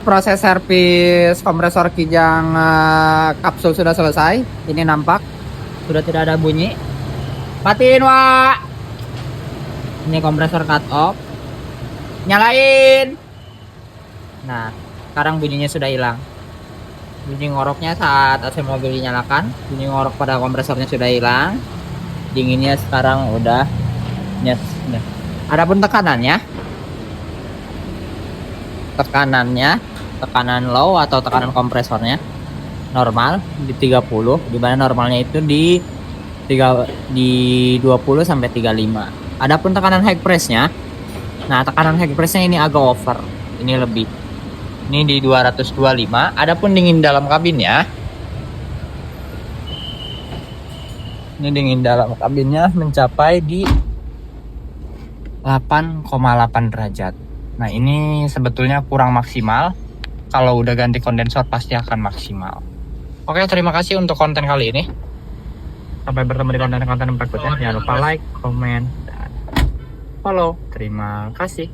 Proses servis kompresor kijang kapsul sudah selesai. Ini nampak sudah tidak ada bunyi. Matiin, Wak. Ini kompresor cut off. Nyalain. Nah, sekarang bunyinya sudah hilang. Bunyi ngoroknya saat AC mobil dinyalakan, bunyi ngorok pada kompresornya sudah hilang. Dinginnya sekarang udah nyes. Adapun tekanannya, tekanan low atau tekanan kompresornya normal di 30, di mana normalnya itu di 20 sampai 35. Adapun tekanan high pressnya, nah tekanan high pressnya ini agak over, ini lebih. Ini di 225. Adapun dingin dalam kabinnya, ini dingin dalam kabinnya mencapai di 8,8 derajat. Nah, ini sebetulnya kurang maksimal. Kalau udah ganti kondensor pasti akan maksimal. Oke, terima kasih untuk konten kali ini. Sampai bertemu di konten-konten berikutnya. Jangan lupa like, comment, dan follow. Terima kasih.